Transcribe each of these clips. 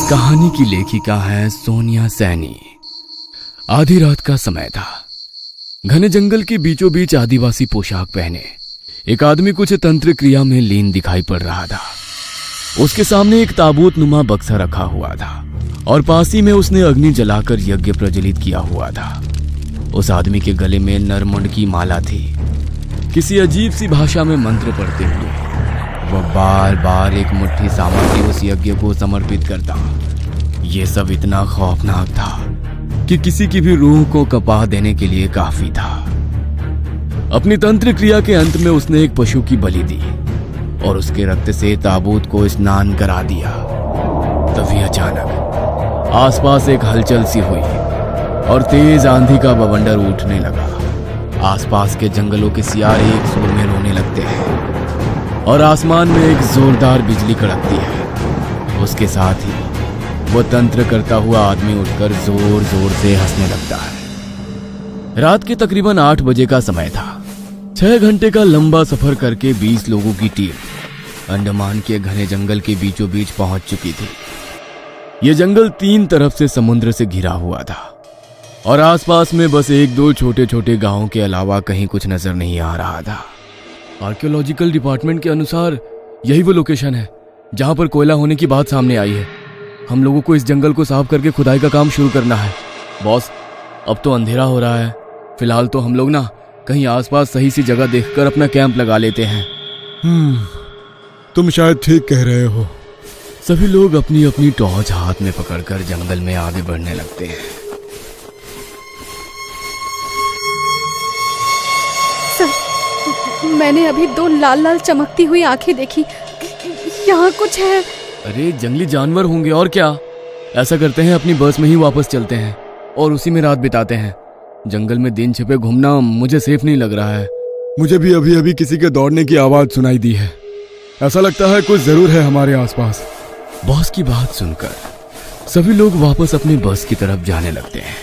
कहानी की लेखिका है सोनिया सैनी। आधी रात का समय था। घने जंगल के बीचों बीच आदिवासी पोशाक पहने एक आदमी कुछ तंत्र क्रिया में लीन दिखाई पड़ रहा था। उसके सामने एक ताबूत नुमा बक्सा रखा हुआ था और पास ही में उसने अग्नि जलाकर यज्ञ प्रज्वलित किया हुआ था। उस आदमी के गले में नरमुंड की माला थी। किसी अजीब सी भाषा में मंत्र पढ़ते हुए वह बार बार एक मुट्ठी सामग्री उस यज्ञ को समर्पित करता। यह सब इतना खौफनाक था कि किसी की भी रूह को कपा देने के लिए काफी था। अपनी तंत्र क्रिया के अंत में उसने एक पशु की बलि दी और उसके रक्त से ताबूत को स्नान करा दिया। तभी अचानक आसपास एक हलचल सी हुई और तेज आंधी का बवंडर उठने लगा। आसपास के जंगलों के सियार एक सुर में रोने लगते हैं और आसमान में एक जोरदार बिजली कड़कती है। उसके साथ ही वो तंत्र करता हुआ आदमी उठकर जोर जोर से हंसने लगता है। रात के तकरीबन 8 बजे का समय था। 6 घंटे का लंबा सफर करके 20 लोगों की टीम अंडमान के घने जंगल के बीचों बीच पहुंच चुकी थी। यह जंगल 3 तरफ से समुद्र से घिरा हुआ था और आसपास में बस 1-2 छोटे छोटे गांवों के अलावा कहीं कुछ नजर नहीं आ रहा था। आर्कियोलॉजिकल डिपार्टमेंट के अनुसार यही वो लोकेशन है जहां पर कोयला होने की बात सामने आई है। हम लोगों को इस जंगल को साफ करके खुदाई का काम शुरू करना है। बॉस, अब तो अंधेरा हो रहा है। फिलहाल तो हम लोग ना कहीं आसपास सही सी जगह देखकर अपना कैंप लगा लेते हैं। तुम शायद ठीक कह रहे हो। सभी लोग अपनी अपनी टॉर्च हाथ में पकड़कर जंगल में आगे बढ़ने लगते हैं। सर, मैंने अभी 2 लाल लाल चमकती हुई आंखें देखी। यहाँ कुछ है। अरे जंगली जानवर होंगे और क्या। ऐसा करते हैं, अपनी बस में ही वापस चलते हैं और उसी में रात बिताते हैं। जंगल में दिन छिपे घूमना मुझे सेफ नहीं लग रहा है। मुझे भी अभी अभी किसी के दौड़ने की आवाज सुनाई दी है। ऐसा लगता है कुछ जरूर है हमारे आसपास। बॉस की बात सुनकर सभी लोग वापस अपनी बस की तरफ जाने लगते हैं।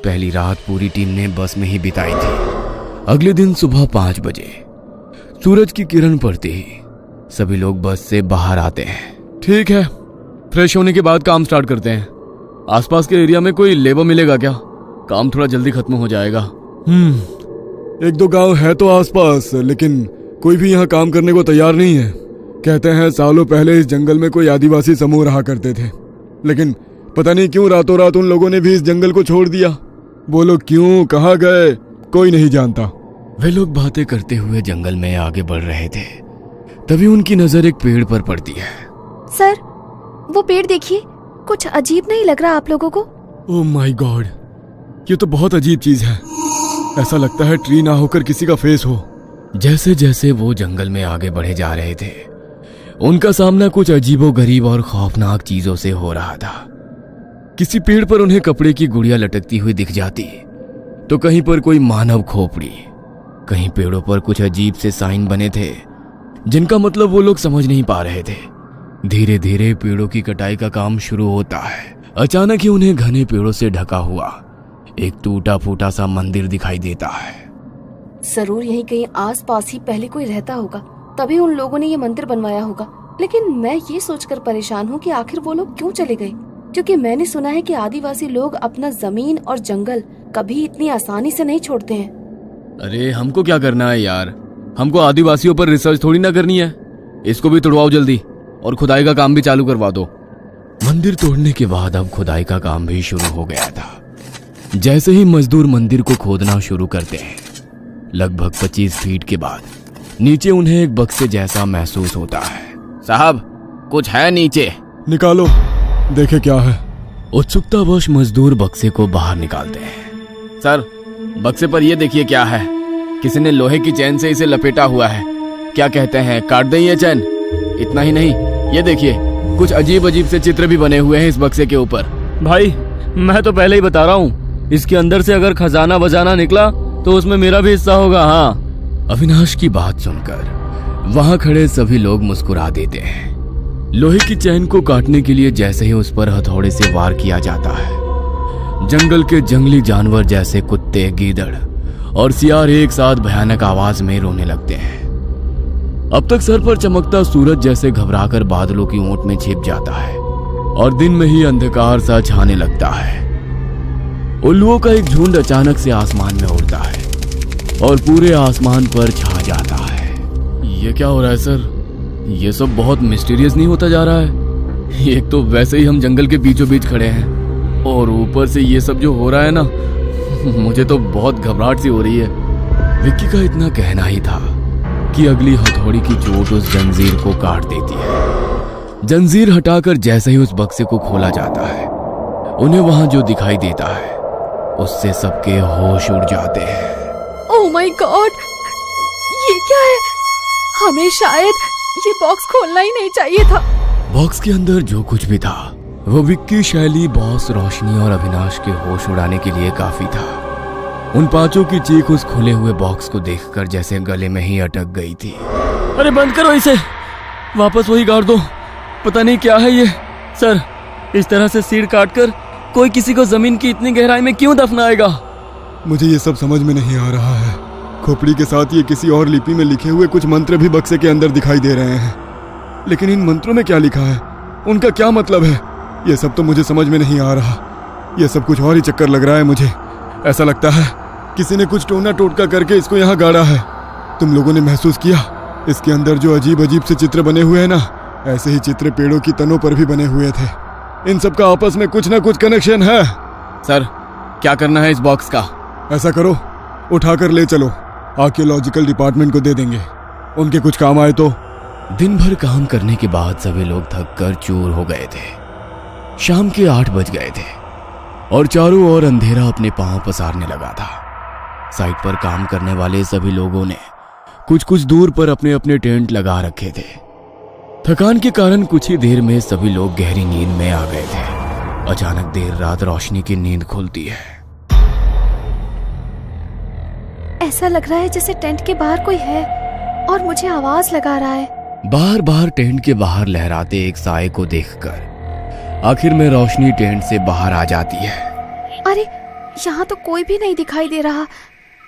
पहली रात पूरी टीम ने बस में ही बिताई थी। अगले दिन सुबह 5 बजे सूरज की किरण पड़ते ही सभी लोग बस से बाहर आते हैं। ठीक है, फ्रेश होने के बाद काम स्टार्ट करते हैं। आसपास के एरिया में कोई लेबर मिलेगा क्या? काम थोड़ा जल्दी खत्म हो जाएगा। 1-2 गांव है तो आसपास, लेकिन कोई भी यहाँ काम करने को तैयार नहीं है। कहते हैं सालों पहले इस जंगल में कोई आदिवासी समूह रहा करते थे, लेकिन पता नहीं क्यों रातों रात उन लोगों ने भी इस जंगल को छोड़ दिया। वो लोग क्यों, कहाँ गए, कोई नहीं जानता। वे लोग बातें करते हुए जंगल में आगे बढ़ रहे थे। तभी उनकी नजर एक पेड़ पर पड़ती है। सर, वो पेड़ देखिए, कुछ अजीब नहीं लग रहा आप लोगों को? ओह माय गॉड, ये तो बहुत अजीब चीज है। ऐसा लगता है ट्री ना होकर किसी का फेस हो। जैसे जैसे वो जंगल में आगे बढ़े जा रहे थे, उनका सामना कुछ अजीबोगरीब और खौफनाक चीजों से हो रहा था। किसी पेड़ पर उन्हें कपड़े की गुड़िया लटकती हुई दिख जाती, तो कहीं पर कोई मानव खोपड़ी। कहीं पेड़ों पर कुछ अजीब से साइन बने थे जिनका मतलब वो लोग समझ नहीं पा रहे थे। धीरे धीरे पेड़ों की कटाई का काम शुरू होता है। अचानक ही उन्हें घने पेड़ों से ढका हुआ एक टूटा फूटा सा मंदिर दिखाई देता है। जरूर यहीं कहीं आसपास ही पहले कोई रहता होगा, तभी उन लोगों ने ये मंदिर बनवाया होगा। लेकिन मैं ये सोचकर परेशान हूँ कि आखिर वो लोग क्यों चले गए, क्योंकि मैंने सुना है कि आदिवासी लोग अपना जमीन और जंगल कभी इतनी आसानी से नहीं छोड़ते हैं। अरे हमको क्या करना है यार, हमको आदिवासियों पर रिसर्च थोड़ी ना करनी है। इसको भी तोड़वाओ जल्दी और खुदाई का काम भी चालू करवा दो। मंदिर तोड़ने के बाद अब खुदाई का काम भी शुरू हो गया था। जैसे ही मजदूर मंदिर को खोदना शुरू करते हैं, लगभग 25 फीट के बाद नीचे उन्हें एक बक्से जैसा महसूस होता है। साहब, कुछ है नीचे। निकालो, देखे क्या है। उत्सुकतावश मजदूर बक्से को बाहर निकालते हैं। सर, बक्से पर ये देखिए क्या है। किसी ने लोहे की चैन से इसे लपेटा हुआ है। क्या कहते हैं, काट दें ये चैन? इतना ही नहीं, ये देखिए कुछ अजीब अजीब से चित्र भी बने हुए हैं इस बक्से के ऊपर। भाई, मैं तो पहले ही बता रहा हूँ, इसके अंदर से अगर खजाना बजाना निकला तो उसमें मेरा भी हिस्सा होगा। हाँ। अविनाश की बात सुनकर वहां खड़े सभी लोग मुस्कुरा देते हैं। लोहे की चैन को काटने के लिए जैसे ही उस पर हथौड़े से वार किया जाता है, जंगल के जंगली जानवर जैसे कुत्ते, गीदड़ और सियार एक साथ भयानक आवाज में रोने लगते हैं। अब तक सर पर चमकता सूरज जैसे घबराकर बादलों की ओट में छिप जाता है और दिन में ही अंधकार सा छाने लगता है। उल्लुओं का एक झुंड अचानक से आसमान में उड़ता है और पूरे आसमान पर छा जाता है। ये क्या हो रहा है सर? ये सब बहुत मिस्टीरियस नहीं होता जा रहा है? एक तो वैसे ही हम जंगल के बीचों बीच खड़े हैं और ऊपर से ये सब जो हो रहा है ना, मुझे तो बहुत घबराहट सी हो रही है। विक्की का इतना कहना ही था कि अगली हथौड़ी की चोट उस जंजीर को काट देती है। जंजीर हटाकर जैसे ही उस बक्से को खोला जाता है, उन्हें वहां जो दिखाई देता है उससे सबके होश उड़ जाते हैं। ओह माय गॉड, ये क्या है? हमें शायद ये बॉक्स खोलना ही नहीं चाहिए था। बॉक्स के अंदर जो कुछ भी था वो विक्की, शैली, बॉस, रोशनी और अविनाश के होश उड़ाने के लिए काफी था। उन पांचों की चीख उस खुले हुए बॉक्स को देखकर जैसे गले में ही अटक गई थी। अरे बंद करो इसे, वापस वही गाड़ दो। पता नहीं क्या है ये। सर, इस तरह से सिर काटकर कोई किसी को जमीन की इतनी गहराई में क्यों दफनाएगा? मुझे ये सब समझ में नहीं आ रहा है। खोपड़ी के साथ ये किसी और लिपि में लिखे हुए कुछ मंत्र भी बक्से के अंदर दिखाई दे रहे हैं, लेकिन इन मंत्रों में क्या लिखा है, उनका क्या मतलब है, ये सब तो मुझे समझ में नहीं आ रहा। ये सब कुछ और ही चक्कर लग रहा है मुझे। ऐसा लगता है किसी ने कुछ टोना टोटका करके इसको यहाँ गाड़ा है। तुम लोगों ने महसूस किया इसके अंदर जो अजीब अजीब से चित्र बने हुए हैं ना, ऐसे ही चित्र पेड़ों की तनों पर भी बने हुए थे। इन सब का आपस में कुछ ना कुछ कनेक्शन है। सर, क्या करना है इस बॉक्स का? ऐसा करो, उठाकर ले चलो, आर्कियोलॉजिकल डिपार्टमेंट को दे देंगे, उनके कुछ काम आए तो। दिन भर काम करने के बाद सभी लोग थक कर चूर हो गए थे। शाम के 8 बज गए थे और चारों ओर अंधेरा अपने पांव पसारने लगा था। साइट पर काम करने वाले सभी लोगों ने कुछ कुछ दूर पर अपने अपने टेंट लगा रखे थे। थकान के कारण कुछ ही देर में सभी लोग गहरी नींद में आ गए थे। अचानक देर रात रोशनी की नींद खुलती है। ऐसा लग रहा है जैसे टेंट के बाहर कोई है और मुझे आवाज लगा रहा है। बार बार टेंट के बाहर लहराते एक साए को देखकर आखिर में रोशनी टेंट से बाहर आ जाती है। अरे, यहाँ तो कोई भी नहीं दिखाई दे रहा।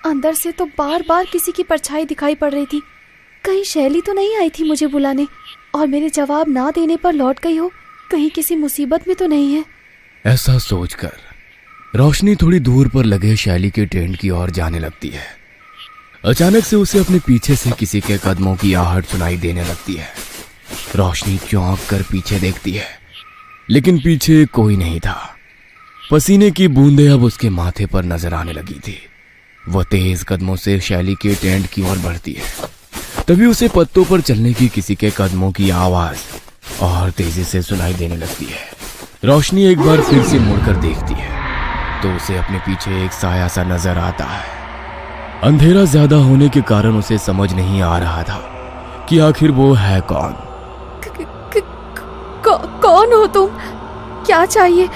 अंदर से तो बार बार किसी की परछाई दिखाई पड़ रही थी। कहीं शैली तो नहीं आई थी मुझे बुलाने और मेरे जवाब ना देने पर लौट गई हो? कहीं किसी मुसीबत में तो नहीं है? ऐसा सोचकर रोशनी थोड़ी दूर पर लगे शैली के टेंट की ओर जाने लगती है। अचानक से उसे अपने पीछे से किसी के कदमों की आहट सुनाई देने लगती है। रोशनी चौंक कर पीछे देखती है, लेकिन पीछे कोई नहीं था। पसीने की बूंदें अब उसके माथे पर नजर आने लगी थी। वह तेज कदमों से शैली के टेंट की ओर बढ़ती है। तभी उसे पत्तों पर चलने की किसी के कदमों की आवाज और तेजी से सुनाई देने लगती है। रोशनी एक बार फिर से मुड़कर देखती है तो उसे अपने पीछे एक साया सा नजर आता है। अंधेरा ज्यादा होने के कारण उसे समझ नहीं आ रहा था कि आखिर वो है कौन। कौन हो तुम? क्या चाहिए?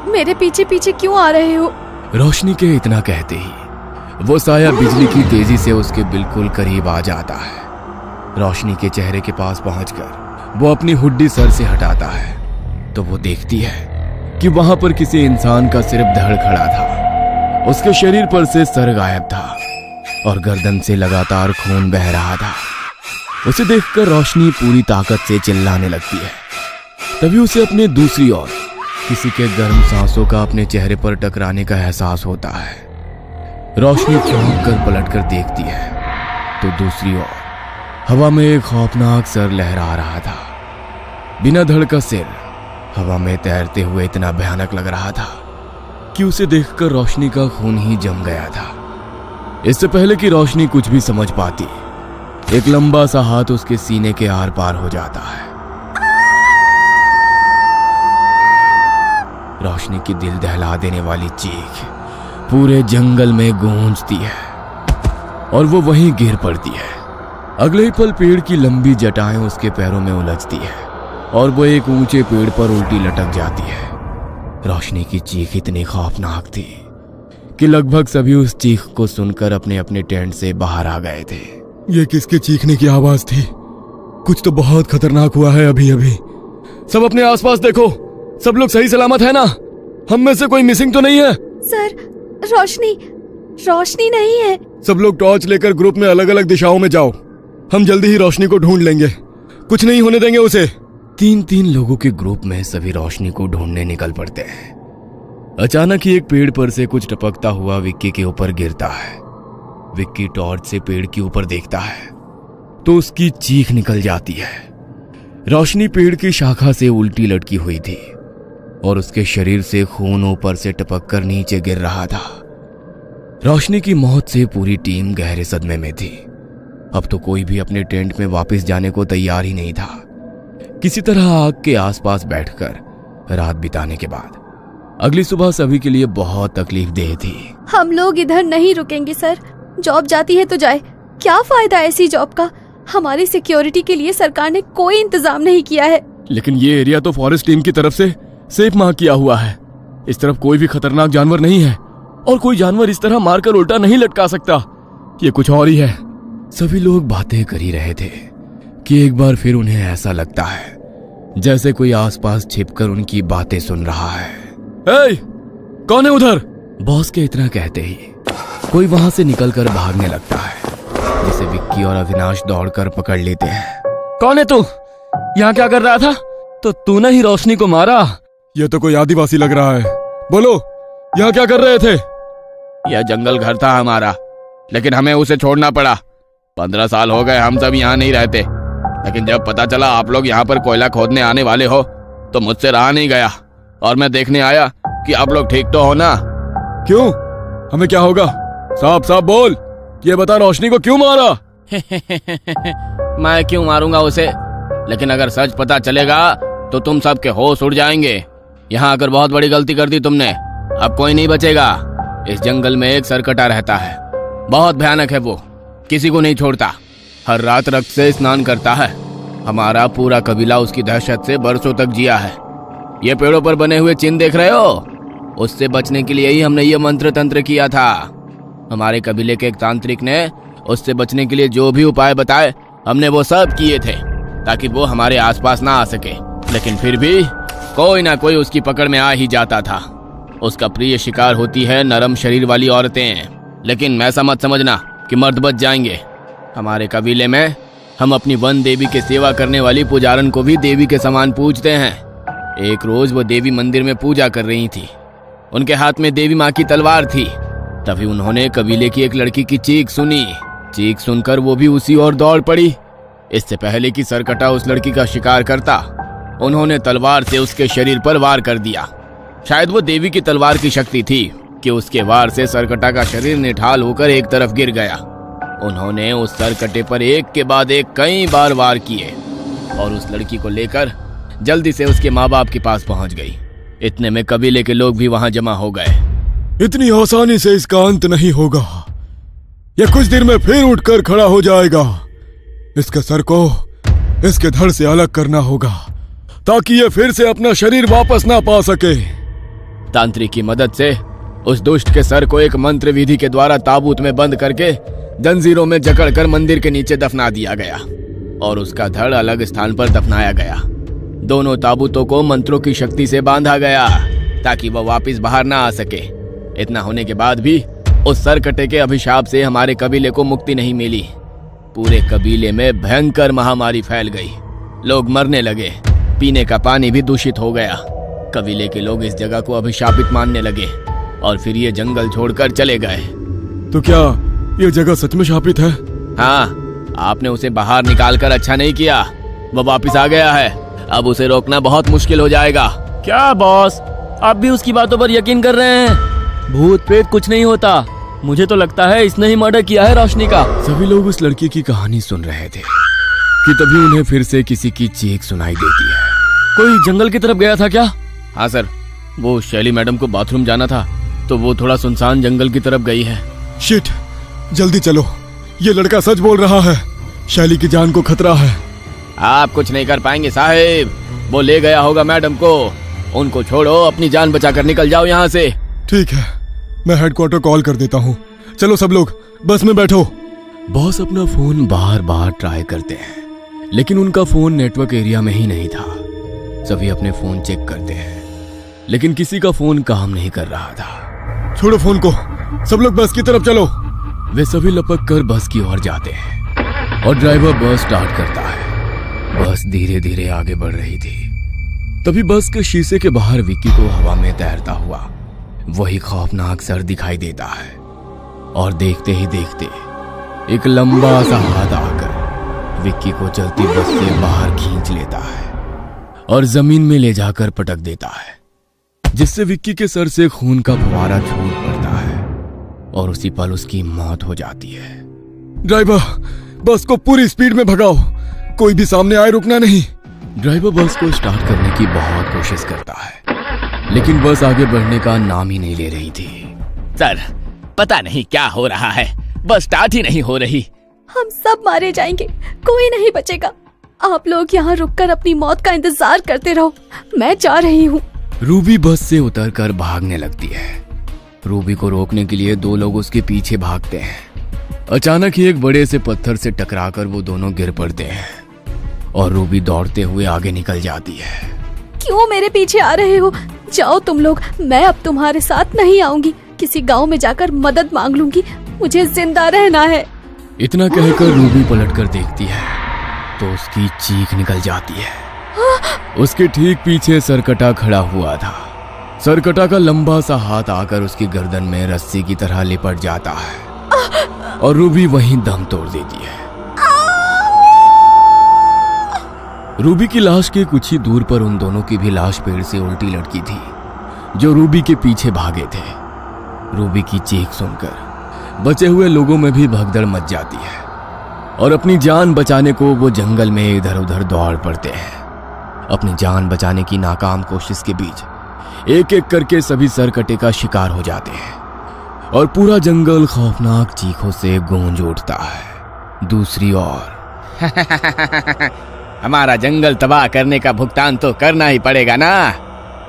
मेरे पीछे पीछे क्यों आ रहे हो? रोशनी के इतना कहते ही वो साया बिजली की तेजी से उसके बिल्कुल करीब आ जाता है। रोशनी के चेहरे के पास पहुंचकर वो अपनी हुड्डी सर से हटाता है तो वो देखती है कि वहां पर किसी इंसान का सिर्फ धड़ खड़ा था। उसके शरीर पर से सर गायब था और गर्दन से लगातार खून बह रहा था। उसे देखकर रोशनी पूरी ताकत से चिल्लाने लगती है। तभी उसे अपने दूसरी ओर किसी के गर्म सांसों का अपने चेहरे पर टकराने का एहसास होता है। रोशनी चौंक कर पलट कर देखती है तो दूसरी ओर हवा में एक खौफनाक सर लहरा रहा था। बिना धड़ का सिर हवा में तैरते हुए इतना भयानक लग रहा था कि उसे देखकर रोशनी का खून ही जम गया था। इससे पहले कि रोशनी कुछ भी समझ पाती, एक लंबा सा हाथ उसके सीने के आर पार हो जाता है। रोशनी की दिल दहला देने वाली चीख पूरे जंगल में गूंजती है और वो वहीं गिर पड़ती है। अगले ही पल पेड़ की लंबी जटाएं उसके पैरों में उलझती है और वो एक ऊंचे पेड़ पर उल्टी लटक जाती है। रोशनी की चीख इतनी खौफनाक थी कि लगभग सभी उस चीख को सुनकर अपने अपने टेंट से बाहर आ गए थे। ये किसके चीखने की आवाज थी? कुछ तो बहुत खतरनाक हुआ है अभी अभी। सब अपने आसपास देखो, सब लोग सही सलामत है ना? हम में से कोई मिसिंग तो नहीं है? सर, रोशनी नहीं है। सब लोग टॉर्च लेकर ग्रुप में अलग अलग दिशाओं में जाओ। हम जल्दी ही रोशनी को ढूंढ लेंगे, कुछ नहीं होने देंगे उसे। तीन लोगों के ग्रुप में सभी रोशनी को ढूंढने निकल पड़ते हैं। अचानक ही एक पेड़ पर से कुछ टपकता हुआ विक्की के ऊपर गिरता है। विक्की टॉर्च से पेड़ के ऊपर देखता है तो उसकी चीख निकल जाती है। रोशनी पेड़ की शाखा से उल्टी लटकी हुई थी और उसके शरीर से खून ऊपर से टपक कर नीचे गिर रहा था। रोशनी की मौत से पूरी टीम गहरे सदमे में थी। अब तो कोई भी अपने टेंट में वापस जाने को तैयार ही नहीं था। किसी तरह आग के आसपास बैठकर रात बिताने के बाद अगली सुबह सभी के लिए बहुत तकलीफदेह थी। हम लोग इधर नहीं रुकेंगे सर। जॉब जाती है तो जाए, क्या फायदा ऐसी जॉब का। हमारी सिक्योरिटी के लिए सरकार ने कोई इंतजाम नहीं किया है। लेकिन ये एरिया तो फॉरेस्ट टीम की तरफ से सेफ मार्क किया हुआ है। इस तरफ कोई भी खतरनाक जानवर नहीं है और कोई जानवर इस तरह मारकर उल्टा नहीं लटका सकता। ये कुछ और ही है। सभी लोग बातें कर ही रहे थे कि एक बार फिर उन्हें ऐसा लगता है जैसे कोई आसपास छिपकर उनकी बातें सुन रहा है। ए, कौन है उधर? बॉस के इतना कहते ही कोई वहां से निकलकर भागने लगता है, जिसे विक्की और अविनाश दौड़कर पकड़ लेते हैं। कौन है तू? यहाँ क्या कर रहा था? तो तूने ही रोशनी को मारा? ये तो कोई आदिवासी लग रहा है। बोलो, यहाँ क्या कर रहे थे? यह जंगल घर था हमारा, लेकिन हमें उसे छोड़ना पड़ा। 15 साल हो गए हम सब यहाँ नहीं रहते, लेकिन जब पता चला आप लोग यहाँ पर कोयला खोदने आने वाले हो तो मुझसे रहा नहीं गया और मैं देखने आया कि आप लोग ठीक तो हो ना। क्यों? हमें क्या होगा? साफ साफ बोल, ये बता, रोशनी को क्यों मारा? मैं क्यों मारूंगा उसे? लेकिन अगर सच पता चलेगा तो तुम सबके होश उड़ जाएंगे। यहाँ आकर बहुत बड़ी गलती कर दी तुमने। अब कोई नहीं बचेगा। इस जंगल में एक सरकटा रहता है, बहुत भयानक है वो, किसी को नहीं छोड़ता। हर रात रक्त से स्नान करता है। हमारा पूरा कबीला उसकी दहशत से बरसों तक जिया है। ये पेड़ों पर बने हुए चिन्ह देख रहे हो? उससे बचने के लिए ही हमने ये मंत्र तंत्र किया था। हमारे कबीले के एक तांत्रिक ने उससे बचने के लिए जो भी उपाय बताए हमने वो सब किए थे ताकि वो हमारे आसपास ना आ सके। लेकिन फिर भी कोई ना कोई उसकी पकड़ में आ ही जाता था। उसका प्रिय शिकार होती है नरम शरीर वाली औरतें। लेकिन ऐसा मत समझना कि मर्द बच जाएंगे। हमारे कबीले में हम अपनी वन देवी की सेवा करने वाली पुजारन को भी देवी के समान पूजते हैं। एक रोज वो देवी मंदिर में पूजा कर रही थी। उनके हाथ में देवी माँ की तलवार थी। तभी उन्होंने कबीले की एक लड़की की चीख सुनी। चीख सुनकर वो भी उसी ओर दौड़ पड़ी। इससे पहले कि सरकटा उस लड़की का शिकार करता, उन्होंने तलवार से उसके शरीर पर वार कर दिया। शायद वो देवी की तलवार की शक्ति थी कि उसके वार से सरकटा का शरीर निठाल होकर एक तरफ गिर गया। उन्होंने उस सरकटे पर एक के बाद एक कई बार वार किए और उस लड़की को लेकर जल्दी से उसके माँ बाप के पास पहुंच गई। इतने में कबीले के लोग भी वहां जमा हो गए। इतनी आसानी से इसका अंत नहीं होगा। यह कुछ देर में फिर उठकर खड़ा हो जाएगा। इसके सर को इसके धड़ से अलग करना होगा ताकि यह फिर से अपना शरीर वापस ना पा सके। तांत्रिक की मदद से उस दुष्ट के सर को एक मंत्र विधि के द्वारा ताबूत में बंद करके जंजीरों में जकड़कर मंदिर के नीचे दफना दिया गया और उसका धड़ अलग स्थान पर दफनाया गया। दोनों ताबूतों को मंत्रों की शक्ति से बांधा गया ताकि वह वापस बाहर ना आ सके। इतना होने के बाद भी उस सरकटे के अभिशाप से हमारे कबीले को मुक्ति नहीं मिली। पूरे कबीले में भयंकर महामारी फैल गई। लोग मरने लगे। पीने का पानी भी दूषित हो गया। कबीले के लोग इस जगह को अभिशापित मानने लगे और फिर ये जंगल छोड़कर चले गए। तो क्या ये जगह सच में शापित है? हाँ, आपने उसे बाहर निकालकर अच्छा नहीं किया। वो वापस आ गया है। अब उसे रोकना बहुत मुश्किल हो जाएगा। क्या बॉस, आप भी उसकी बातों पर यकीन कर रहे हैं? भूत प्रेत कुछ नहीं होता। मुझे तो लगता है इसने ही मर्डर किया है रोशनी का। सभी लोग उस लड़की की कहानी सुन रहे थे कि तभी उन्हें फिर से किसी की चीख सुनाई देती है। कोई जंगल की तरफ गया था क्या? हाँ सर, वो शैली मैडम को बाथरूम जाना था तो वो थोड़ा सुनसान जंगल की तरफ गई है। शिट, जल्दी चलो। ये लड़का सच बोल रहा है। शैली की जान को खतरा है। आप कुछ नहीं कर पाएंगे साहिब। वो ले गया होगा मैडम को। उनको छोड़ो, अपनी जान बचाकर निकल जाओ यहाँ से। ठीक है, मैं हेडक्वार्टर कॉल कर देता हूँ। चलो सब लोग बस में बैठो। बॉस अपना फोन बार बार ट्राई करते हैं लेकिन उनका फोन नेटवर्क एरिया में ही नहीं था। सभी अपने फोन चेक करते हैं लेकिन किसी का फोन काम नहीं कर रहा था। छोड़ो फोन को, सब लोग बस की तरफ चलो। वे सभी लपक कर बस की ओर जाते हैं और ड्राइवर बस स्टार्ट करता है। बस धीरे धीरे आगे बढ़ रही थी। तभी बस के शीशे के बाहर विक्की को हवा में तैरता हुआ वही खौफनाक सर दिखाई देता है और देखते ही देखते एक लंबा सा हाथ आकर विक्की को चलती बस से बाहर खींच लेता है और जमीन में ले जाकर पटक देता है, जिससे विक्की के सर से खून का फुवारा छूट पड़ता है और उसी पल उसकी मौत हो जाती है। ड्राइवर, बस को पूरी स्पीड में भगाओ, कोई भी सामने आए रुकना नहीं। ड्राइवर बस को स्टार्ट करने की बहुत कोशिश करता है, लेकिन बस आगे बढ़ने का नाम ही नहीं ले रही थी। सर, पता नहीं क्या हो रहा है, बस स्टार्ट ही नहीं हो रही। हम सब मारे जाएंगे, कोई नहीं बचेगा। आप लोग यहाँ रुककर अपनी मौत का इंतजार करते रहो, मैं जा रही हूँ। रूबी बस से उतरकर भागने लगती है। रूबी को रोकने के लिए दो लोग उसके पीछे भागते हैं। अचानक ही एक बड़े से पत्थर से टकराकर वो दोनों गिर पड़ते हैं और रूबी दौड़ते हुए आगे निकल जाती है। क्यों मेरे पीछे आ रहे हो? जाओ तुम लोग, मैं अब तुम्हारे साथ नहीं आऊंगी। किसी गांव में जाकर मदद मांग लूंगी, मुझे जिंदा रहना है। इतना कहकर रूबी पलटकर देखती है तो उसकी चीख निकल जाती है। उसके ठीक पीछे सरकटा खड़ा हुआ था। सरकटा का लंबा सा हाथ आकर उसकी गर्दन में रस्सी की तरह लिपट जाता है और रूबी वहीं दम तोड़ देती है। रूबी की लाश के कुछ ही दूर पर उन दोनों की भी लाश पेड़ से उल्टी लटकी थी, जो रूबी के पीछे भागे थे। रूबी की चीख सुनकर बचे हुए लोगों में भी भगदड़ मच जाती है और अपनी जान बचाने को वो जंगल में इधर उधर दौड़ पड़ते हैं। अपनी जान बचाने की नाकाम कोशिश के बीच एक एक करके सभी सरकटे का शिकार हो जाते हैं और पूरा जंगल खौफनाक चीखों से गूंज उठता है। दूसरी ओर हमारा जंगल तबाह करने का भुगतान तो करना ही पड़ेगा ना।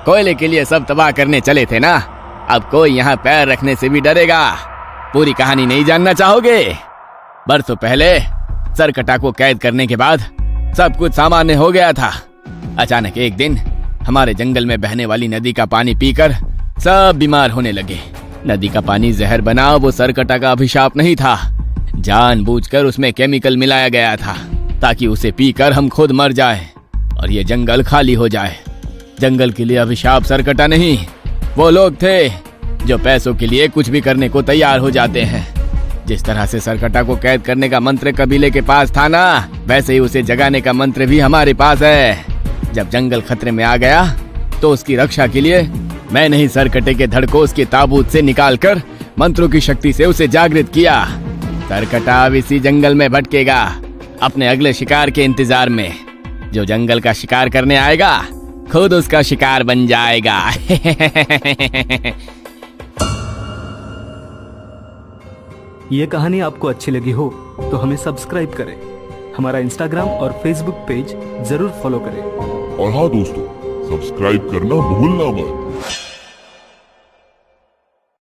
कोयले के लिए सब तबाह करने चले थे ना, अब कोई यहाँ पैर रखने से भी डरेगा। पूरी कहानी नहीं जानना चाहोगे? बरसों पहले सरकटा को कैद करने के बाद सब कुछ सामान्य हो गया था। अचानक एक दिन हमारे जंगल में बहने वाली नदी का पानी पीकर सब बीमार होने लगे। नदी का पानी जहर बना वो सरकटा का अभिशाप नहीं था, जानबूझकर उसमें केमिकल मिलाया गया था ताकि उसे पीकर हम खुद मर जाएं और ये जंगल खाली हो जाए। जंगल के लिए अभिशाप सरकटा नहीं, वो लोग थे जो पैसों के लिए कुछ भी करने को तैयार हो जाते हैं। जिस तरह से सरकटा को कैद करने का मंत्र कबीले के पास था ना, वैसे ही उसे जगाने का मंत्र भी हमारे पास है। जब जंगल खतरे में आ गया तो उसकी रक्षा के लिए मैंने ही सरकटे के धड़ को उसके ताबूत से निकालकर मंत्रों की शक्ति से उसे जागृत किया। सरकटा अब इसी जंगल में भटकेगा अपने अगले शिकार के इंतजार में। जो जंगल का शिकार करने आएगा खुद उसका शिकार बन जाएगा। ये कहानी आपको अच्छी लगी हो तो हमें सब्सक्राइब करें, हमारा इंस्टाग्राम और फेसबुक पेज जरूर फॉलो करें। और हाँ दोस्तों, सब्सक्राइब करना भूलना मत।